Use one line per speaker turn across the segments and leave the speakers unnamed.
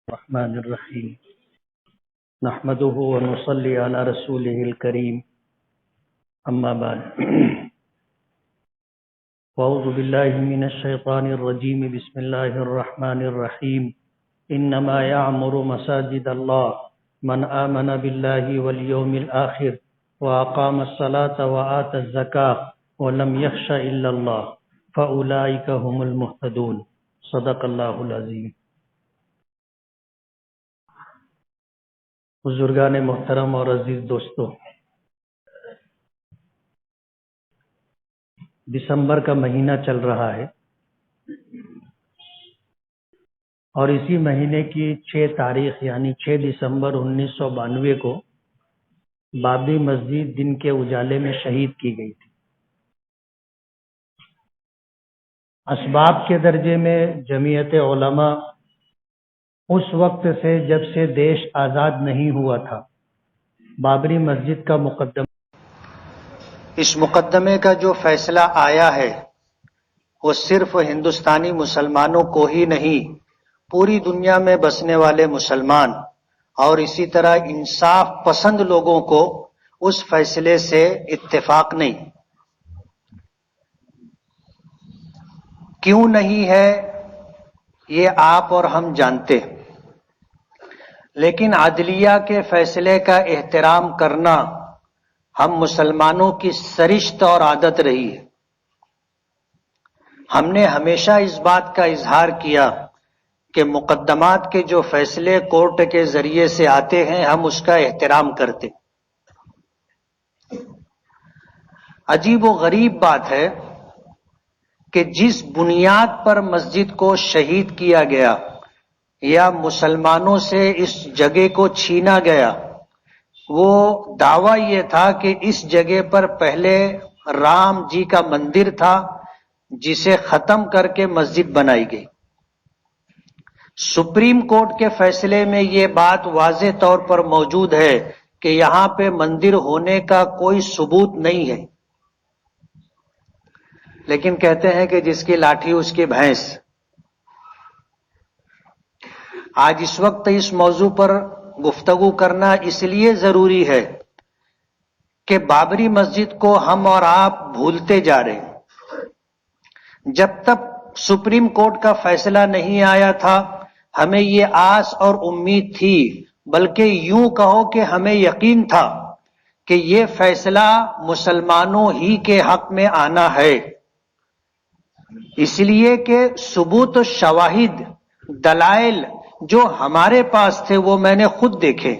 الرحمن الرحیم نحمده ونصلي على رسوله الكريم اما بعد اعوذ بالله من الشیطان الرجیم بسم اللہ الرحمن الرحیم انما يعمر مساجد الله من آمن بالله واليوم الآخر واقام الصلاة وآتى الزكاة ولم يخش الا الله فاولئك هم المهتدون صدق اللہ العظیم۔ بزرگان محترم اور عزیز دوستو، دسمبر کا مہینہ چل رہا ہے اور اسی مہینے کی 6 تاریخ یعنی 6 دسمبر 1992 کو بابری مسجد دن کے اجالے میں شہید کی گئی تھی۔ اسباب کے درجے میں جمعیت علماء اس وقت سے جب سے دیش آزاد نہیں ہوا تھا بابری مسجد کا
اس مقدمے کا جو فیصلہ آیا ہے وہ صرف ہندوستانی مسلمانوں کو ہی نہیں، پوری دنیا میں بسنے والے مسلمان اور اسی طرح انصاف پسند لوگوں کو اس فیصلے سے اتفاق نہیں۔ کیوں نہیں ہے یہ آپ اور ہم جانتے، لیکن عدلیہ کے فیصلے کا احترام کرنا ہم مسلمانوں کی سرشت اور عادت رہی ہے۔ ہم نے ہمیشہ اس بات کا اظہار کیا کہ مقدمات کے جو فیصلے کورٹ کے ذریعے سے آتے ہیں ہم اس کا احترام کرتے۔ عجیب و غریب بات ہے کہ جس بنیاد پر مسجد کو شہید کیا گیا یا مسلمانوں سے اس جگہ کو چھینا گیا، وہ دعویٰ یہ تھا کہ اس جگہ پر پہلے رام جی کا مندر تھا جسے ختم کر کے مسجد بنائی گئی۔ سپریم کورٹ کے فیصلے میں یہ بات واضح طور پر موجود ہے کہ یہاں پہ مندر ہونے کا کوئی ثبوت نہیں ہے، لیکن کہتے ہیں کہ جس کی لاٹھی اس کی بھینس۔ آج اس وقت اس موضوع پر گفتگو کرنا اس لیے ضروری ہے کہ بابری مسجد کو ہم اور آپ بھولتے جا رہے ہیں۔ جب تک سپریم کورٹ کا فیصلہ نہیں آیا تھا ہمیں یہ آس اور امید تھی، بلکہ یوں کہو کہ ہمیں یقین تھا کہ یہ فیصلہ مسلمانوں ہی کے حق میں آنا ہے، اس لیے کہ ثبوت و شواہد دلائل جو ہمارے پاس تھے وہ میں نے خود دیکھے۔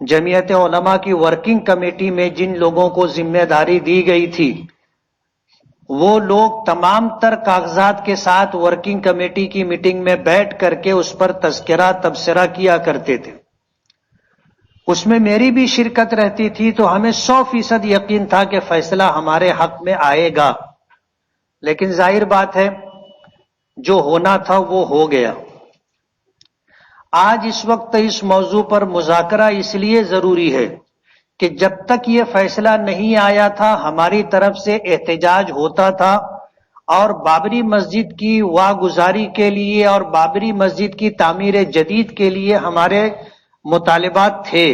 جمعیت علماء کی ورکنگ کمیٹی میں جن لوگوں کو ذمہ داری دی گئی تھی وہ لوگ تمام تر کاغذات کے ساتھ ورکنگ کمیٹی کی میٹنگ میں بیٹھ کر کے اس پر تذکرہ تبصرہ کیا کرتے تھے۔ اس میں میری بھی شرکت رہتی تھی تو ہمیں 100% یقین تھا کہ فیصلہ ہمارے حق میں آئے گا، لیکن ظاہر بات ہے جو ہونا تھا وہ ہو گیا۔ آج اس وقت اس موضوع پر مذاکرہ اس لیے ضروری ہے کہ جب تک یہ فیصلہ نہیں آیا تھا ہماری طرف سے احتجاج ہوتا تھا اور بابری مسجد کی واگزاری کے لیے اور بابری مسجد کی تعمیر جدید کے لیے ہمارے مطالبات تھے،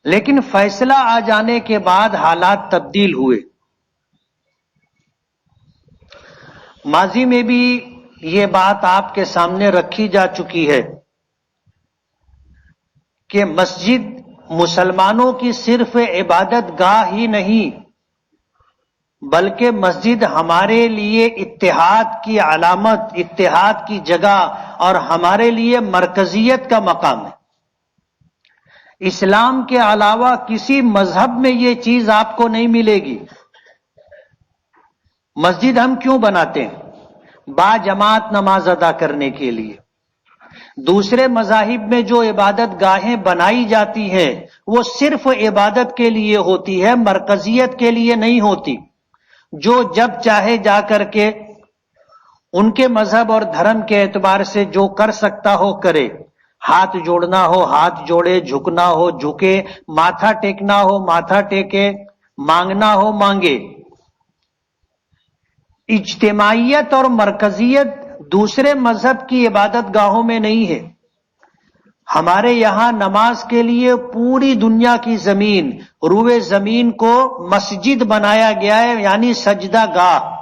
لیکن فیصلہ آ جانے کے بعد حالات تبدیل ہوئے۔ ماضی میں بھی یہ بات آپ کے سامنے رکھی جا چکی ہے کہ مسجد مسلمانوں کی صرف عبادت گاہ ہی نہیں بلکہ مسجد ہمارے لیے اتحاد کی علامت، اتحاد کی جگہ اور ہمارے لیے مرکزیت کا مقام ہے۔ اسلام کے علاوہ کسی مذہب میں یہ چیز آپ کو نہیں ملے گی۔ مسجد ہم کیوں بناتے ہیں؟ با جماعت نماز ادا کرنے کے لیے۔ دوسرے مذاہب میں جو عبادت گاہیں بنائی جاتی ہیں وہ صرف عبادت کے لیے ہوتی ہے، مرکزیت کے لیے نہیں ہوتی۔ جو جب چاہے جا کر کے ان کے مذہب اور دھرم کے اعتبار سے جو کر سکتا ہو کرے، ہاتھ جوڑنا ہو ہاتھ جوڑے، جھکنا ہو جھکے، ماتھا ٹیکنا ہو ماتھا ٹیکے، مانگنا ہو مانگے۔ اجتماعیت اور مرکزیت دوسرے مذہب کی عبادت گاہوں میں نہیں ہے. ہمارے یہاں نماز کے لیے پوری دنیا کی زمین، روئے زمین کو مسجد بنایا گیا ہے، یعنی سجدہ گاہ.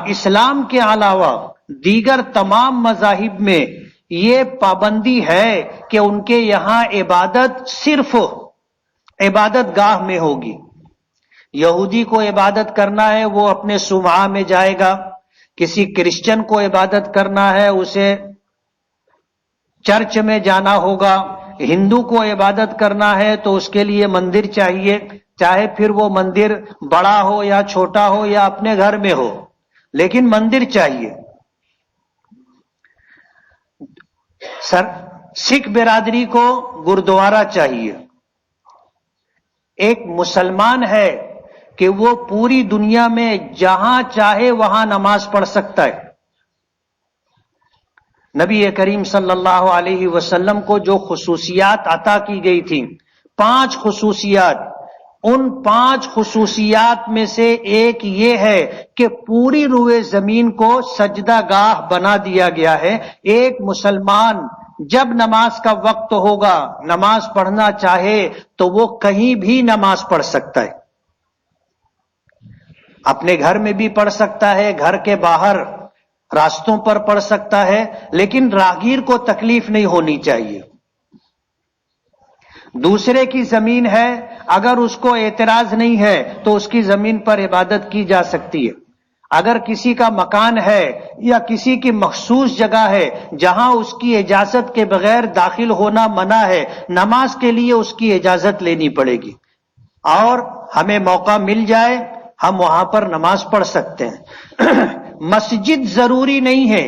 اسلام کے علاوہ دیگر تمام مذاہب میں یہ پابندی ہے کہ ان کے یہاں عبادت صرف عبادت گاہ میں ہوگی. یہودی کو عبادت کرنا ہے وہ اپنے صومعہ میں جائے گا، کسی کرسچن کو عبادت کرنا ہے اسے چرچ میں جانا ہوگا، ہندو کو عبادت کرنا ہے تو اس کے لیے مندر چاہیے، چاہے پھر وہ مندر بڑا ہو یا چھوٹا ہو یا اپنے گھر میں ہو، لیکن مندر چاہیے. سکھ برادری کو گردوارا چاہیے. ایک مسلمان ہے کہ وہ پوری دنیا میں جہاں چاہے وہاں نماز پڑھ سکتا ہے. نبی کریم صلی اللہ علیہ وسلم کو جو خصوصیات عطا کی گئی تھیں، 5 خصوصیات، ان 5 خصوصیات میں سے ایک یہ ہے کہ پوری روئے زمین کو سجدہ گاہ بنا دیا گیا ہے. ایک مسلمان جب نماز کا وقت ہوگا، نماز پڑھنا چاہے تو وہ کہیں بھی نماز پڑھ سکتا ہے. اپنے گھر میں بھی پڑھ سکتا ہے، گھر کے باہر راستوں پر پڑھ سکتا ہے، لیکن راہگیر کو تکلیف نہیں ہونی چاہیے. دوسرے کی زمین ہے، اگر اس کو اعتراض نہیں ہے تو اس کی زمین پر عبادت کی جا سکتی ہے. اگر کسی کا مکان ہے یا کسی کی مخصوص جگہ ہے جہاں اس کی اجازت کے بغیر داخل ہونا منع ہے، نماز کے لیے اس کی اجازت لینی پڑے گی، اور ہمیں موقع مل جائے ہم وہاں پر نماز پڑھ سکتے ہیں. مسجد ضروری نہیں ہے،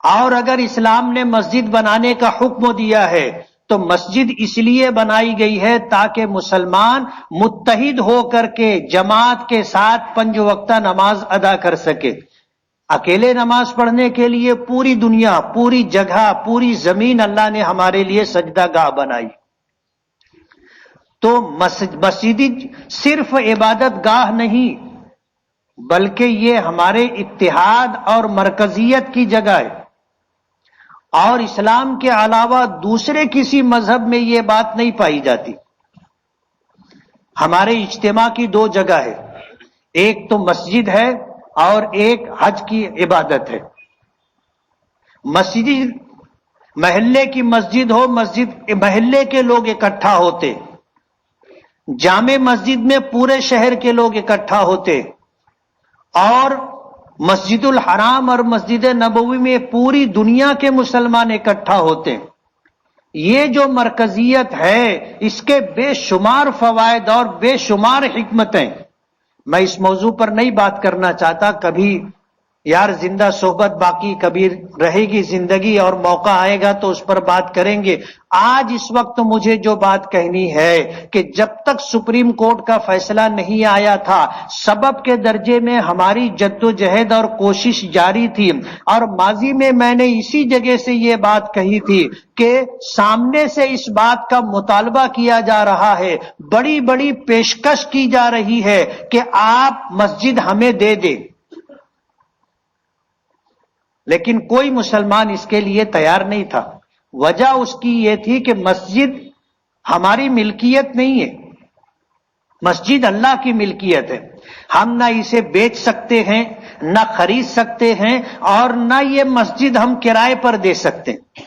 اور اگر اسلام نے مسجد بنانے کا حکم دیا ہے تو مسجد اس لیے بنائی گئی ہے تاکہ مسلمان متحد ہو کر کے جماعت کے ساتھ 5 وقتہ نماز ادا کر سکے. اکیلے نماز پڑھنے کے لیے پوری دنیا، پوری جگہ، پوری زمین اللہ نے ہمارے لیے سجدہ گاہ بنائی. تو مسجد صرف عبادت گاہ نہیں بلکہ یہ ہمارے اتحاد اور مرکزیت کی جگہ ہے. اور اسلام کے علاوہ دوسرے کسی مذہب میں یہ بات نہیں پائی جاتی. ہمارے اجتماع کی 2 جگہ ہے، ایک تو مسجد ہے اور ایک حج کی عبادت ہے. مسجد محلے کی مسجد ہو، مسجد محلے کے لوگ اکٹھا ہوتے، جامع مسجد میں پورے شہر کے لوگ اکٹھا ہوتے، اور مسجد الحرام اور مسجد نبوی میں پوری دنیا کے مسلمان اکٹھا ہوتے. یہ جو مرکزیت ہے اس کے بے شمار فوائد اور بے شمار حکمتیں. میں اس موضوع پر نہیں بات کرنا چاہتا، کبھی یار زندہ صحبت باقی، کبھی رہے گی زندگی اور موقع آئے گا تو اس پر بات کریں گے. آج اس وقت مجھے جو بات کہنی ہے کہ جب تک سپریم کورٹ کا فیصلہ نہیں آیا تھا، سبب کے درجے میں ہماری جدوجہد اور کوشش جاری تھی، اور ماضی میں میں نے اسی جگہ سے یہ بات کہی تھی کہ سامنے سے اس بات کا مطالبہ کیا جا رہا ہے، بڑی بڑی پیشکش کی جا رہی ہے کہ آپ مسجد ہمیں دے دیں، لیکن کوئی مسلمان اس کے لیے تیار نہیں تھا. وجہ اس کی یہ تھی کہ مسجد ہماری ملکیت نہیں ہے، مسجد اللہ کی ملکیت ہے. ہم نہ اسے بیچ سکتے ہیں، نہ خرید سکتے ہیں، اور نہ یہ مسجد ہم کرائے پر دے سکتے ہیں.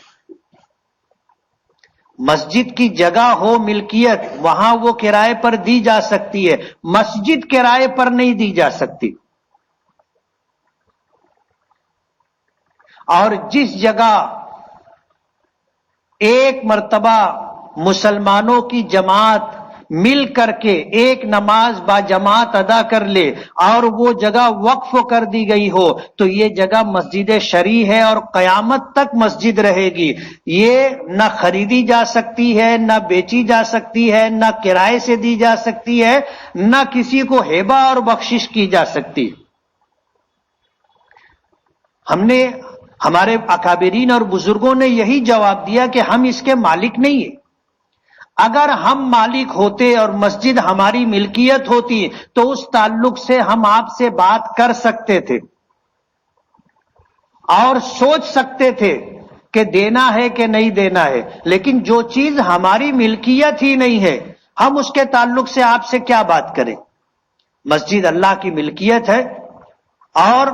مسجد کی جگہ ہو ملکیت، وہاں وہ کرائے پر دی جا سکتی ہے، مسجد کرائے پر نہیں دی جا سکتی. اور جس جگہ ایک مرتبہ مسلمانوں کی جماعت مل کر کے ایک نماز با جماعت ادا کر لے اور وہ جگہ وقف کر دی گئی ہو تو یہ جگہ مسجد شرعی ہے اور قیامت تک مسجد رہے گی. یہ نہ خریدی جا سکتی ہے، نہ بیچی جا سکتی ہے، نہ کرائے سے دی جا سکتی ہے، نہ کسی کو ہیبہ اور بخشش کی جا سکتی. ہمارے اکابرین اور بزرگوں نے یہی جواب دیا کہ ہم اس کے مالک نہیں ہیں. اگر ہم مالک ہوتے اور مسجد ہماری ملکیت ہوتی تو اس تعلق سے ہم آپ سے بات کر سکتے تھے اور سوچ سکتے تھے کہ دینا ہے کہ نہیں دینا ہے، لیکن جو چیز ہماری ملکیت ہی نہیں ہے ہم اس کے تعلق سے آپ سے کیا بات کریں؟ مسجد اللہ کی ملکیت ہے، اور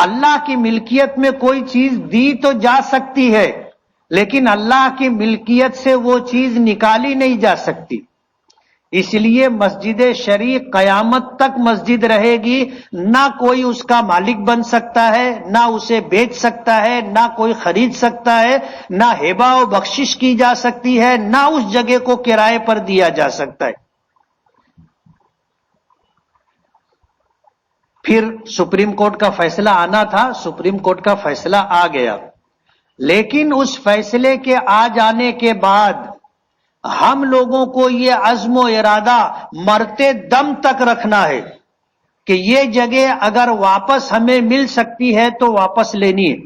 اللہ کی ملکیت میں کوئی چیز دی تو جا سکتی ہے لیکن اللہ کی ملکیت سے وہ چیز نکالی نہیں جا سکتی. اس لیے مسجد شریف قیامت تک مسجد رہے گی، نہ کوئی اس کا مالک بن سکتا ہے، نہ اسے بیچ سکتا ہے، نہ کوئی خرید سکتا ہے، نہ ہبہ و بخشش کی جا سکتی ہے، نہ اس جگہ کو کرائے پر دیا جا سکتا ہے. پھر سپریم کورٹ کا فیصلہ آنا تھا، سپریم کورٹ کا فیصلہ آ گیا، لیکن اس فیصلے کے آ جانے کے بعد ہم لوگوں کو یہ عزم و ارادہ مرتے دم تک رکھنا ہے کہ یہ جگہ اگر واپس ہمیں مل سکتی ہے تو واپس لینی ہے،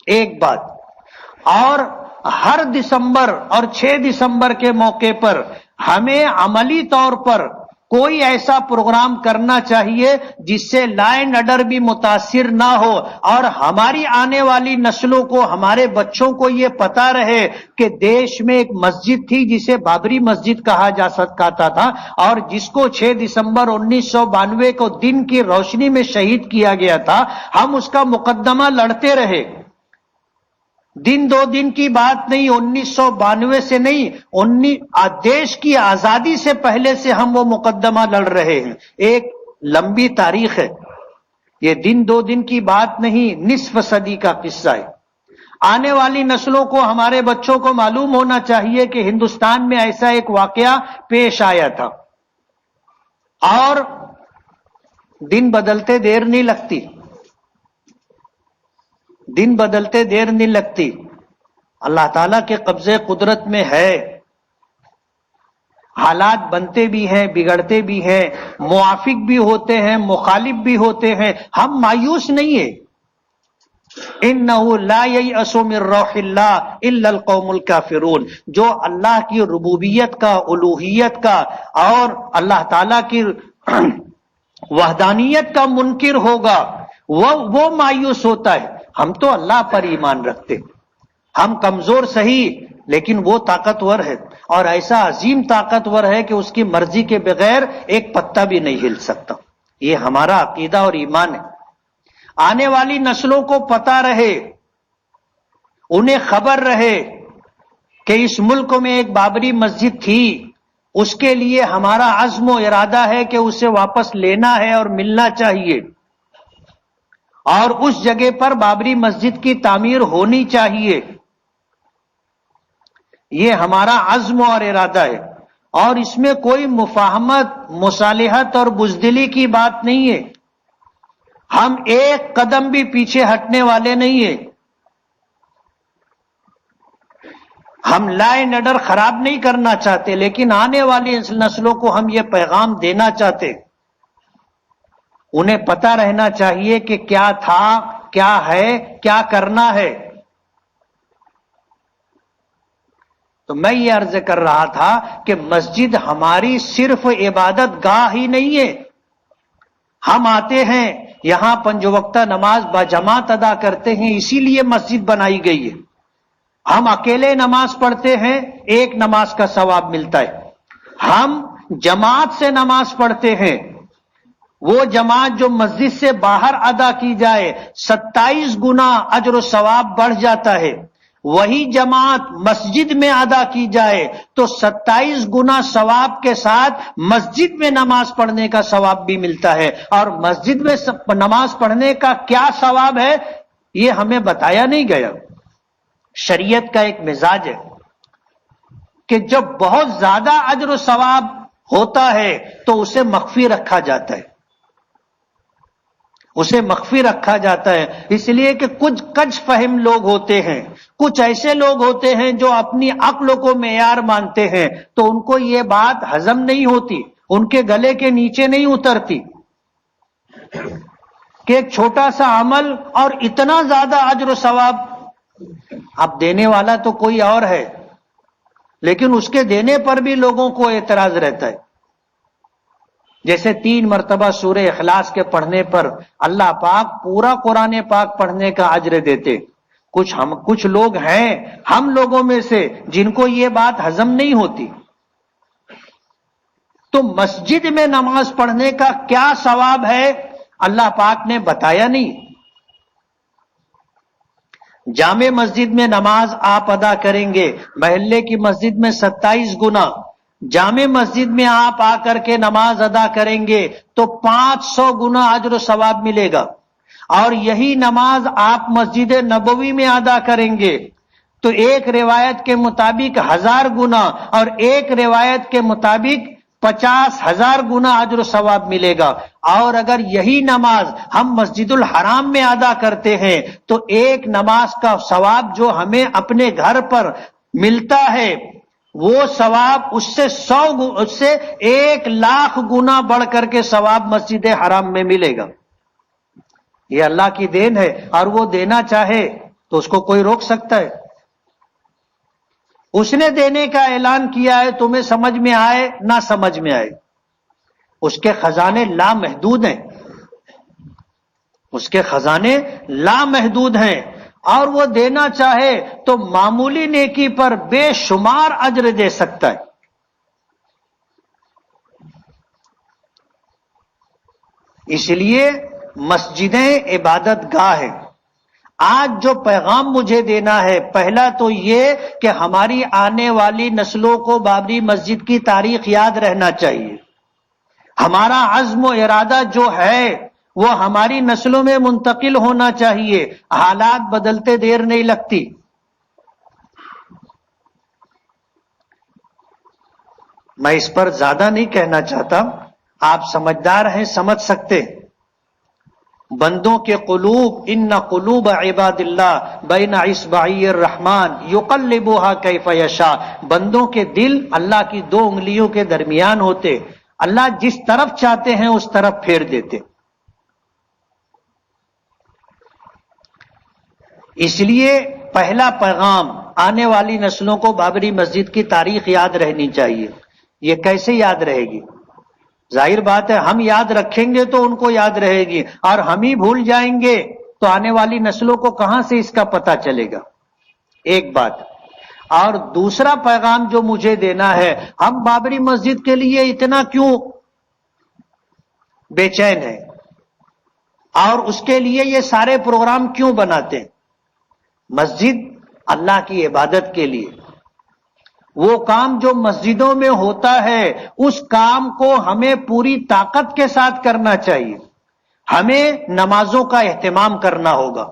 ایک بات. اور ہر دسمبر اور 6 دسمبر کے موقع پر ہمیں عملی طور پر کوئی ایسا پروگرام کرنا چاہیے جس سے لا اینڈ آرڈر بھی متاثر نہ ہو، اور ہماری آنے والی نسلوں کو، ہمارے بچوں کو یہ پتا رہے کہ دیش میں ایک مسجد تھی جسے بابری مسجد کہا جا سکتا تھا، اور جس کو 6 دسمبر 1992 کو دن کی روشنی میں شہید کیا گیا تھا. ہم اس کا مقدمہ لڑتے رہے، دن دو دن کی بات نہیں، 1992 سے نہیں، دیش کی آزادی سے پہلے سے ہم وہ مقدمہ لڑ رہے ہیں. ایک لمبی تاریخ ہے، یہ دن دو دن کی بات نہیں، نصف صدی کا قصہ ہے. آنے والی نسلوں کو، ہمارے بچوں کو معلوم ہونا چاہیے کہ ہندوستان میں ایسا ایک واقعہ پیش آیا تھا، اور دن بدلتے دیر نہیں لگتی، دن بدلتے دیر نہیں لگتی. اللہ تعالیٰ کے قبضے قدرت میں ہے، حالات بنتے بھی ہیں، بگڑتے بھی ہیں، موافق بھی ہوتے ہیں، مخالف بھی ہوتے ہیں. ہم مایوس نہیں ہیں. اِنَّهُ لَا يَيْأَسُ مِن رَّوْحِ اللَّهِ إِلَّا الْقَوْمُ الْكَافِرُونَ. جو اللہ کی ربوبیت کا، الوہیت کا اور اللہ تعالیٰ کی وحدانیت کا منکر ہوگا وہ مایوس ہوتا ہے. ہم تو اللہ پر ایمان رکھتے، ہم کمزور سہی لیکن وہ طاقتور ہے، اور ایسا عظیم طاقتور ہے کہ اس کی مرضی کے بغیر ایک پتا بھی نہیں ہل سکتا. یہ ہمارا عقیدہ اور ایمان ہے. آنے والی نسلوں کو پتا رہے، انہیں خبر رہے کہ اس ملک میں ایک بابری مسجد تھی، اس کے لیے ہمارا عزم و ارادہ ہے کہ اسے واپس لینا ہے اور ملنا چاہیے، اور اس جگہ پر بابری مسجد کی تعمیر ہونی چاہیے. یہ ہمارا عزم اور ارادہ ہے، اور اس میں کوئی مفاہمت، مصالحت اور بزدلی کی بات نہیں ہے. ہم ایک قدم بھی پیچھے ہٹنے والے نہیں ہیں. ہم لا اینڈ آرڈر خراب نہیں کرنا چاہتے، لیکن آنے والی نسلوں کو ہم یہ پیغام دینا چاہتے، انہیں پتہ رہنا چاہیے کہ کیا تھا، کیا ہے، کیا کرنا ہے. تو میں یہ عرض کر رہا تھا کہ مسجد ہماری صرف عبادت گاہ ہی نہیں ہے. ہم آتے ہیں یہاں 5 وقتہ نماز باجماعت ادا کرتے ہیں، اسی لیے مسجد بنائی گئی ہے. ہم اکیلے نماز پڑھتے ہیں، ایک نماز کا ثواب ملتا ہے. ہم جماعت سے نماز پڑھتے ہیں، وہ جماعت جو مسجد سے باہر ادا کی جائے 27 گنا اجر و ثواب بڑھ جاتا ہے. وہی جماعت مسجد میں ادا کی جائے تو 27 گنا ثواب کے ساتھ مسجد میں نماز پڑھنے کا ثواب بھی ملتا ہے. اور مسجد میں نماز پڑھنے کا کیا ثواب ہے یہ ہمیں بتایا نہیں گیا. شریعت کا ایک مزاج ہے کہ جب بہت زیادہ اجر و ثواب ہوتا ہے تو اسے مخفی رکھا جاتا ہے، اسے مخفی رکھا جاتا ہے. اس لیے کہ کچھ کج فہم لوگ ہوتے ہیں، کچھ ایسے لوگ ہوتے ہیں جو اپنی عقل کو معیار مانتے ہیں، تو ان کو یہ بات ہضم نہیں ہوتی، ان کے گلے کے نیچے نہیں اترتی کہ ایک چھوٹا سا عمل اور اتنا زیادہ اجر و ثواب. اب دینے والا تو کوئی اور ہے، لیکن اس کے دینے پر بھی لوگوں کو اعتراض رہتا ہے. جیسے 3 مرتبہ سورہ اخلاص کے پڑھنے پر اللہ پاک پورا قرآن پاک پڑھنے کا اجر دیتے. کچھ لوگ ہیں ہم لوگوں میں سے جن کو یہ بات ہضم نہیں ہوتی. تو مسجد میں نماز پڑھنے کا کیا ثواب ہے اللہ پاک نے بتایا نہیں. جامع مسجد میں نماز آپ ادا کریں گے محلے کی مسجد میں 27 گنا. جامع مسجد میں آپ آ کر کے نماز ادا کریں گے تو 500 گنا اجر و ثواب ملے گا. اور یہی نماز آپ مسجد نبوی میں ادا کریں گے تو ایک روایت کے مطابق 1000 گنا اور ایک روایت کے مطابق 50,000 گنا اجر و ثواب ملے گا. اور اگر یہی نماز ہم مسجد الحرام میں ادا کرتے ہیں تو ایک نماز کا ثواب جو ہمیں اپنے گھر پر ملتا ہے وہ ثواب اس سے 1,00,000 گنا بڑھ کر کے ثواب مسجد حرام میں ملے گا. یہ اللہ کی دین ہے اور وہ دینا چاہے تو اس کو کوئی روک سکتا ہے؟ اس نے دینے کا اعلان کیا ہے، تمہیں سمجھ میں آئے نہ سمجھ میں آئے. اس کے خزانے لامحدود ہیں. اس کے خزانے لامحدود ہیں اور وہ دینا چاہے تو معمولی نیکی پر بے شمار اجر دے سکتا ہے. اس لیے مسجدیں عبادت گاہ ہیں. آج جو پیغام مجھے دینا ہے پہلا تو یہ کہ ہماری آنے والی نسلوں کو بابری مسجد کی تاریخ یاد رہنا چاہیے. ہمارا عزم و ارادہ جو ہے وہ ہماری نسلوں میں منتقل ہونا چاہیے. حالات بدلتے دیر نہیں لگتی. میں اس پر زیادہ نہیں کہنا چاہتا، آپ سمجھدار ہیں، سمجھ سکتے. بندوں کے قلوب ان قلوب عباد اللہ بین اصبعی الرحمن یقلبها کیف یشاء. بندوں کے دل اللہ کی 2 انگلیوں کے درمیان ہوتے، اللہ جس طرف چاہتے ہیں اس طرف پھیر دیتے. اس لیے پہلا پیغام آنے والی نسلوں کو بابری مسجد کی تاریخ یاد رہنی چاہیے. یہ کیسے یاد رہے گی؟ ظاہر بات ہے ہم یاد رکھیں گے تو ان کو یاد رہے گی، اور ہم ہی بھول جائیں گے تو آنے والی نسلوں کو کہاں سے اس کا پتہ چلے گا؟ ایک بات. اور دوسرا پیغام جو مجھے دینا ہے، ہم بابری مسجد کے لیے اتنا کیوں بے چین ہیں اور اس کے لیے یہ سارے پروگرام کیوں بناتے ہیں؟ مسجد اللہ کی عبادت کے لیے. وہ کام جو مسجدوں میں ہوتا ہے اس کام کو ہمیں پوری طاقت کے ساتھ کرنا چاہیے. ہمیں نمازوں کا اہتمام کرنا ہوگا،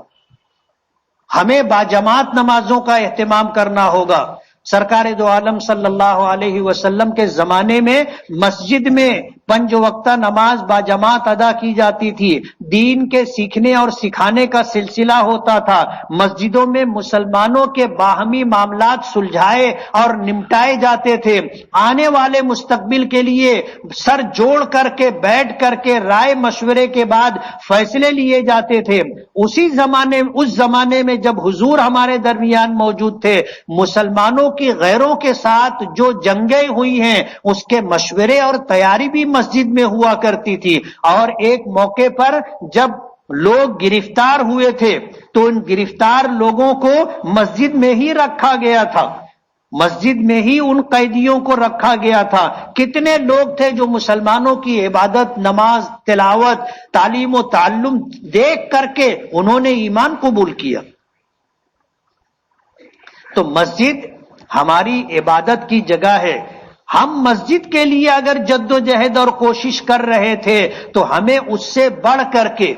ہمیں باجماعت نمازوں کا اہتمام کرنا ہوگا. سرکار دو عالم صلی اللہ علیہ وسلم کے زمانے میں مسجد میں 5 وقتہ نماز باجماعت ادا کی جاتی تھی. دین کے سیکھنے اور سکھانے کا سلسلہ ہوتا تھا. مسجدوں میں مسلمانوں کے باہمی معاملات سلجھائے اور نمٹائے جاتے تھے. آنے والے مستقبل کے لیے سر جوڑ کر کے بیٹھ کر کے رائے مشورے کے بعد فیصلے لیے جاتے تھے. اس زمانے میں جب حضور ہمارے درمیان موجود تھے، مسلمانوں کی غیروں کے ساتھ جو جنگیں ہوئی ہیں اس کے مشورے اور تیاری بھی مسجد میں ہوا کرتی تھی. اور ایک موقع پر جب لوگ گرفتار ہوئے تھے تو ان گرفتار لوگوں کو مسجد میں ہی رکھا گیا تھا. مسجد میں ہی ان قیدیوں کو رکھا گیا تھا. کتنے لوگ تھے جو مسلمانوں کی عبادت، نماز، تلاوت، تعلیم و تعلم دیکھ کر کے انہوں نے ایمان قبول کیا. تو مسجد ہماری عبادت کی جگہ ہے. ہم مسجد کے لیے اگر جد و جہد اور کوشش کر رہے تھے تو ہمیں اس سے بڑھ کر کے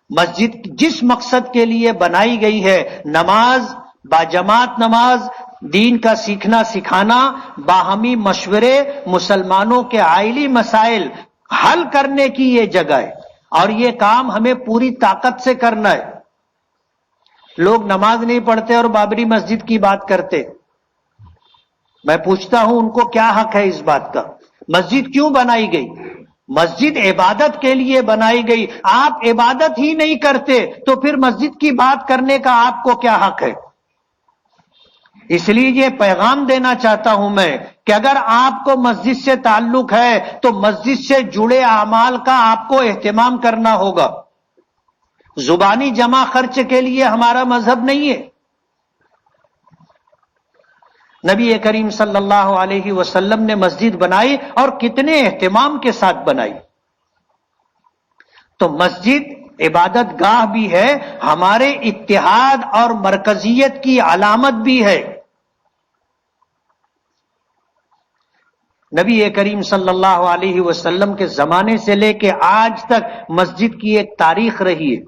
مسجد جس مقصد کے لیے بنائی گئی ہے، نماز، باجماعت نماز، دین کا سیکھنا سکھانا، باہمی مشورے، مسلمانوں کے عائلی مسائل حل کرنے کی یہ جگہ ہے. اور یہ کام ہمیں پوری طاقت سے کرنا ہے. لوگ نماز نہیں پڑھتے اور بابری مسجد کی بات کرتے. میں پوچھتا ہوں ان کو کیا حق ہے اس بات کا؟ مسجد کیوں بنائی گئی؟ مسجد عبادت کے لیے بنائی گئی. آپ عبادت ہی نہیں کرتے تو پھر مسجد کی بات کرنے کا آپ کو کیا حق ہے؟ اس لیے یہ پیغام دینا چاہتا ہوں میں کہ اگر آپ کو مسجد سے تعلق ہے تو مسجد سے جڑے اعمال کا آپ کو اہتمام کرنا ہوگا. زبانی جمع خرچ کے لیے ہمارا مذہب نہیں ہے. نبی کریم صلی اللہ علیہ وسلم نے مسجد بنائی اور کتنے اہتمام کے ساتھ بنائی. تو مسجد عبادت گاہ بھی ہے، ہمارے اتحاد اور مرکزیت کی علامت بھی ہے. نبی کریم صلی اللہ علیہ وسلم کے زمانے سے لے کے آج تک مسجد کی ایک تاریخ رہی ہے،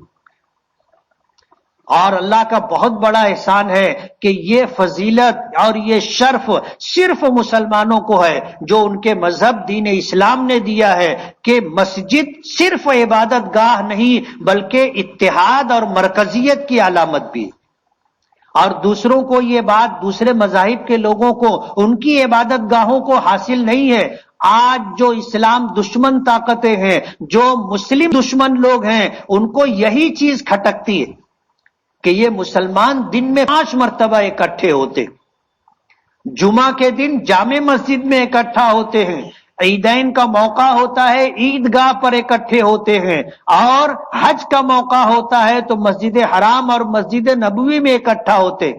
اور اللہ کا بہت بڑا احسان ہے کہ یہ فضیلت اور یہ شرف صرف مسلمانوں کو ہے جو ان کے مذہب دین اسلام نے دیا ہے کہ مسجد صرف عبادت گاہ نہیں بلکہ اتحاد اور مرکزیت کی علامت بھی. اور دوسروں کو یہ بات، دوسرے مذاہب کے لوگوں کو ان کی عبادت گاہوں کو حاصل نہیں ہے. آج جو اسلام دشمن طاقتیں ہیں، جو مسلم دشمن لوگ ہیں، ان کو یہی چیز کھٹکتی ہے کہ یہ مسلمان دن میں 5 مرتبہ اکٹھے ہوتے، جمعہ کے دن جامع مسجد میں اکٹھا ہوتے ہیں، عیدین کا موقع ہوتا ہے عیدگاہ پر اکٹھے ہوتے ہیں، اور حج کا موقع ہوتا ہے تو مسجد حرام اور مسجد نبوی میں اکٹھا ہوتے.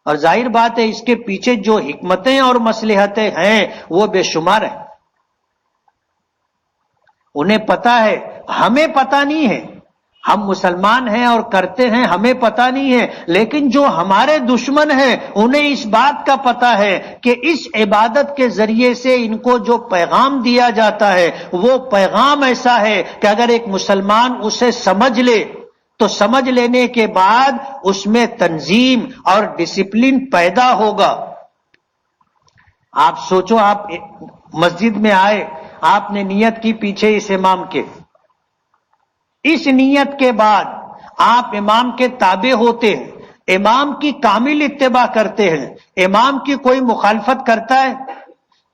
اور ظاہر بات ہے اس کے پیچھے جو حکمتیں اور مصلحتیں ہیں وہ بے شمار ہیں. انہیں پتا ہے، ہمیں پتا نہیں ہے. ہم مسلمان ہیں اور کرتے ہیں، ہمیں پتا نہیں ہے، لیکن جو ہمارے دشمن ہیں انہیں اس بات کا پتا ہے کہ اس عبادت کے ذریعے سے ان کو جو پیغام دیا جاتا ہے وہ پیغام ایسا ہے کہ اگر ایک مسلمان اسے سمجھ لے تو سمجھ لینے کے بعد اس میں تنظیم اور ڈسپلن پیدا ہوگا. آپ سوچو، آپ مسجد میں آئے، آپ نے نیت کی پیچھے اس امام کے، اس نیت کے بعد آپ امام کے تابع ہوتے ہیں، امام کی کامل اتباع کرتے ہیں. امام کی کوئی مخالفت کرتا ہے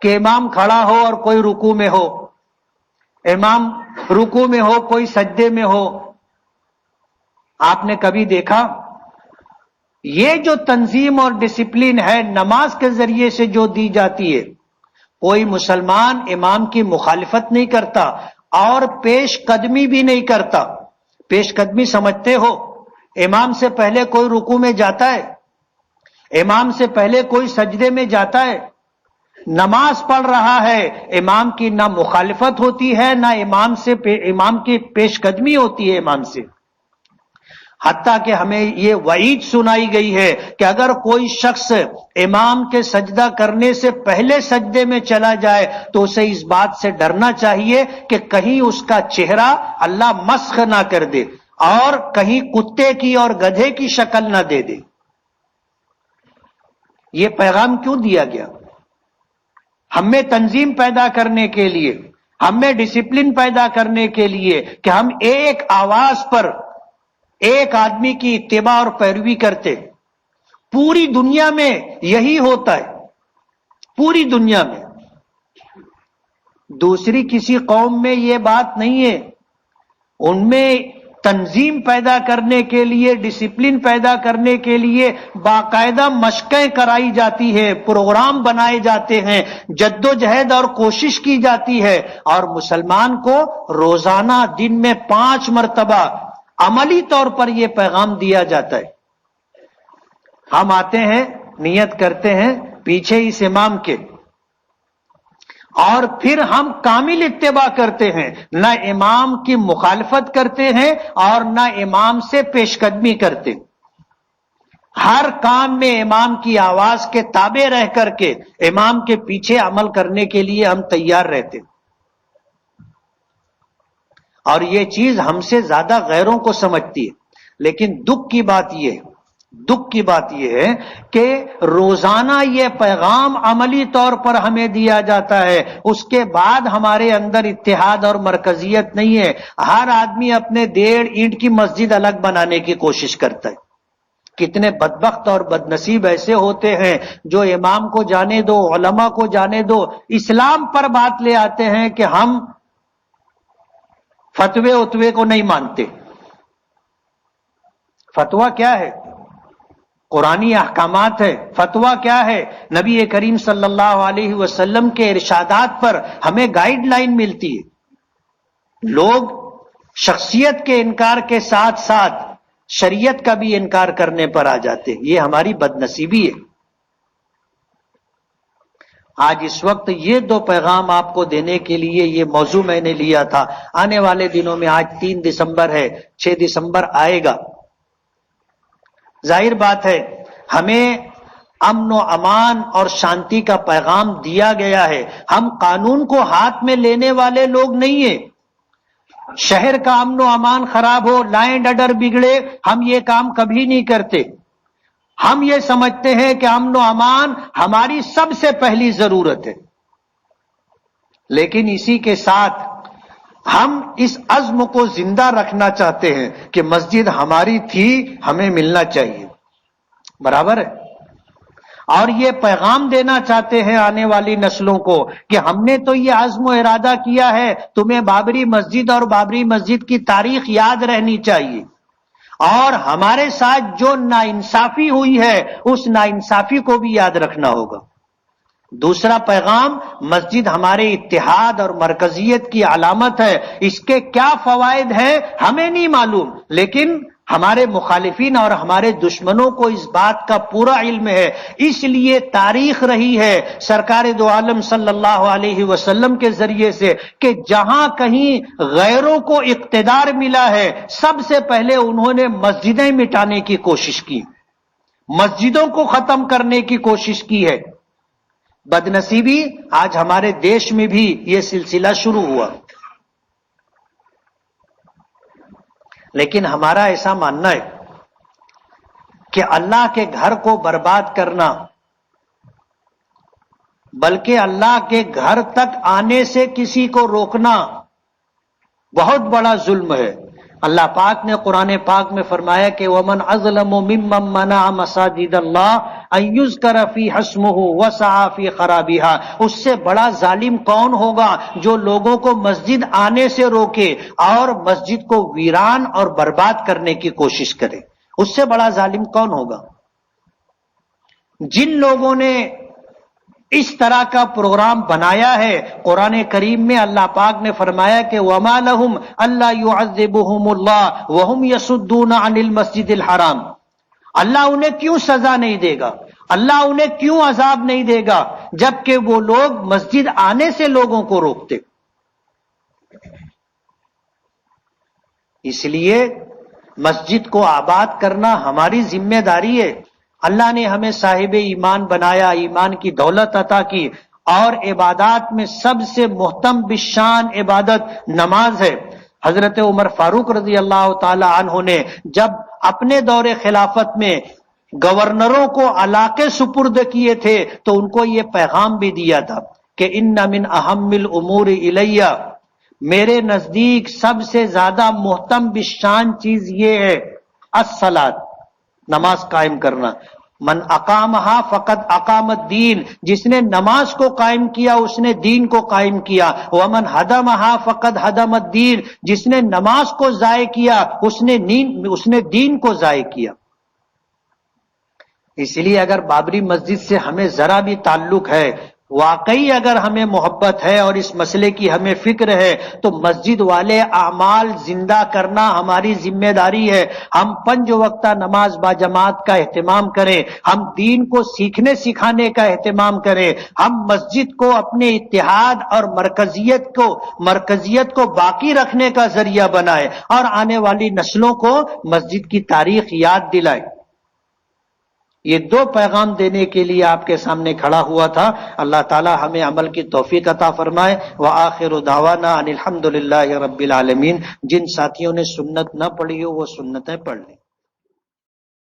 کہ امام کھڑا ہو اور کوئی رکوع میں ہو، امام رکوع میں ہو کوئی سجدے میں ہو؟ آپ نے کبھی دیکھا؟ یہ جو تنظیم اور ڈسپلن ہے نماز کے ذریعے سے جو دی جاتی ہے، کوئی مسلمان امام کی مخالفت نہیں کرتا اور پیش قدمی بھی نہیں کرتا. پیش قدمی سمجھتے ہو؟ امام سے پہلے کوئی رکوع میں جاتا ہے، امام سے پہلے کوئی سجدے میں جاتا ہے. نماز پڑھ رہا ہے، امام کی نہ مخالفت ہوتی ہے نہ امام کی پیش قدمی ہوتی ہے امام سے. حتیٰ کہ ہمیں یہ وعید سنائی گئی ہے کہ اگر کوئی شخص امام کے سجدہ کرنے سے پہلے سجدے میں چلا جائے تو اسے اس بات سے ڈرنا چاہیے کہ کہیں اس کا چہرہ اللہ مسخ نہ کر دے اور کہیں کتے کی اور گدھے کی شکل نہ دے دے. یہ پیغام کیوں دیا گیا؟ ہم میں تنظیم پیدا کرنے کے لیے، ہم میں ڈسپلن پیدا کرنے کے لیے کہ ہم ایک آواز پر ایک آدمی کی اتباع اور پیروی کرتے. پوری دنیا میں یہی ہوتا ہے، پوری دنیا میں. دوسری کسی قوم میں یہ بات نہیں ہے. ان میں تنظیم پیدا کرنے کے لیے، ڈسپلن پیدا کرنے کے لیے باقاعدہ مشقیں کرائی جاتی ہے، پروگرام بنائے جاتے ہیں، جدوجہد اور کوشش کی جاتی ہے. اور مسلمان کو روزانہ دن میں 5 مرتبہ عملی طور پر یہ پیغام دیا جاتا ہے. ہم آتے ہیں، نیت کرتے ہیں پیچھے اس امام کے، اور پھر ہم کامل اتباع کرتے ہیں، نہ امام کی مخالفت کرتے ہیں اور نہ امام سے پیش قدمی کرتے. ہر کام میں امام کی آواز کے تابع رہ کر کے امام کے پیچھے عمل کرنے کے لیے ہم تیار رہتے. اور یہ چیز ہم سے زیادہ غیروں کو سمجھتی ہے. لیکن دکھ کی بات یہ ہے کہ روزانہ یہ پیغام عملی طور پر ہمیں دیا جاتا ہے، اس کے بعد ہمارے اندر اتحاد اور مرکزیت نہیں ہے. ہر آدمی اپنے 1.5 اینٹ کی مسجد الگ بنانے کی کوشش کرتا ہے. کتنے بدبخت اور بدنصیب ایسے ہوتے ہیں جو امام کو جانے دو، علماء کو جانے دو، اسلام پر بات لے آتے ہیں کہ ہم فتوے کو نہیں مانتے. فتویٰ کیا ہے؟ قرآنی احکامات ہے، فتویٰ کیا ہے، نبی کریم صلی اللہ علیہ وسلم کے ارشادات پر ہمیں گائیڈ لائن ملتی ہے۔ لوگ شخصیت کے انکار کے ساتھ ساتھ شریعت کا بھی انکار کرنے پر آ جاتے ہیں، یہ ہماری بد نصیبی ہے۔ آج اس وقت یہ دو پیغام آپ کو دینے کے لیے یہ موضوع میں نے لیا تھا۔ آنے والے دنوں میں، آج 3 دسمبر ہے، 6 دسمبر آئے گا، ظاہر بات ہے ہمیں امن و امان اور شانتی کا پیغام دیا گیا ہے۔ ہم قانون کو ہاتھ میں لینے والے لوگ نہیں ہیں۔ شہر کا امن و امان خراب ہو، لا اینڈ آرڈر بگڑے، ہم یہ کام کبھی نہیں کرتے۔ ہم یہ سمجھتے ہیں کہ امن و امان ہماری سب سے پہلی ضرورت ہے، لیکن اسی کے ساتھ ہم اس عزم کو زندہ رکھنا چاہتے ہیں کہ مسجد ہماری تھی، ہمیں ملنا چاہیے، برابر ہے۔ اور یہ پیغام دینا چاہتے ہیں آنے والی نسلوں کو کہ ہم نے تو یہ عزم و ارادہ کیا ہے، تمہیں بابری مسجد اور بابری مسجد کی تاریخ یاد رہنی چاہیے، اور ہمارے ساتھ جو ناانصافی ہوئی ہے اس ناانصافی کو بھی یاد رکھنا ہوگا۔ دوسرا پیغام، مسجد ہمارے اتحاد اور مرکزیت کی علامت ہے۔ اس کے کیا فوائد ہیں ہمیں نہیں معلوم، لیکن ہمارے مخالفین اور ہمارے دشمنوں کو اس بات کا پورا علم ہے۔ اس لیے تاریخ رہی ہے سرکار دو عالم صلی اللہ علیہ وسلم کے ذریعے سے کہ جہاں کہیں غیروں کو اقتدار ملا ہے، سب سے پہلے انہوں نے مسجدیں مٹانے کی کوشش کی، مسجدوں کو ختم کرنے کی کوشش کی ہے۔ بد نصیبی آج ہمارے دیش میں بھی یہ سلسلہ شروع ہوا، لیکن ہمارا ایسا ماننا ہے کہ اللہ کے گھر کو برباد کرنا، بلکہ اللہ کے گھر تک آنے سے کسی کو روکنا بہت بڑا ظلم ہے۔ اللہ پاک نے قرآن پاک میں فرمایا کہ وَمَنْ أَظْلَمُ مِمَّنْ مَنَعَ مَسَاجِدَ اللَّهِ أَن يُذْكَرَ فِيهَا اسْمُهُ وَسَعَىٰ فِي خَرَابِهَا۔ اس سے بڑا ظالم کون ہوگا جو لوگوں کو مسجد آنے سے روکے اور مسجد کو ویران اور برباد کرنے کی کوشش کرے؟ اس سے بڑا ظالم کون ہوگا؟ جن لوگوں نے اس طرح کا پروگرام بنایا ہے، قرآن کریم میں اللہ پاک نے فرمایا کہ وَمَا لَهُمْ أَلَّا يُعَذِّبُهُمُ اللَّهُ وَهُمْ يَصُدُّونَ عَنِ الْمَسْجِدِ الْحَرَامِ۔ اللہ انہیں کیوں سزا نہیں دے گا، اللہ انہیں کیوں عذاب نہیں دے گا جبکہ وہ لوگ مسجد آنے سے لوگوں کو روکتے؟ اس لیے مسجد کو آباد کرنا ہماری ذمہ داری ہے۔ اللہ نے ہمیں صاحب ایمان بنایا، ایمان کی دولت عطا کی، اور عبادات میں سب سے محتم بالشان عبادت نماز ہے۔ حضرت عمر فاروق رضی اللہ تعالی عنہ نے جب اپنے دور خلافت میں گورنروں کو علاقے سپرد کیے تھے تو ان کو یہ پیغام بھی دیا تھا کہ ان من اہم الامور الیہ، میرے نزدیک سب سے زیادہ محتم بالشان چیز یہ ہے الصلاۃ، نماز قائم کرنا۔ من اقامہا فقد اقام الدین، جس نے نماز کو قائم کیا اس نے دین کو قائم کیا۔ ومن ہدمہا فقد ہدم الدین، جس نے نماز کو ضائع کیا اس نے دین کو ضائع کیا۔ اس لیے اگر بابری مسجد سے ہمیں ذرا بھی تعلق ہے، واقعی اگر ہمیں محبت ہے اور اس مسئلے کی ہمیں فکر ہے، تو مسجد والے اعمال زندہ کرنا ہماری ذمہ داری ہے۔ ہم 5 وقتہ نماز باجماعت کا اہتمام کریں، ہم دین کو سیکھنے سکھانے کا اہتمام کریں، ہم مسجد کو اپنے اتحاد اور مرکزیت کو باقی رکھنے کا ذریعہ بنائیں، اور آنے والی نسلوں کو مسجد کی تاریخ یاد دلائیں۔ یہ 2 پیغام دینے کے لیے آپ کے سامنے کھڑا ہوا تھا۔ اللہ تعالی ہمیں عمل کی توفیق عطا فرمائے۔ وآخر دعوانا ان الحمد للہ رب العالمین۔ جن ساتھیوں نے سنت نہ پڑھی ہو وہ سنتیں پڑھ لیں۔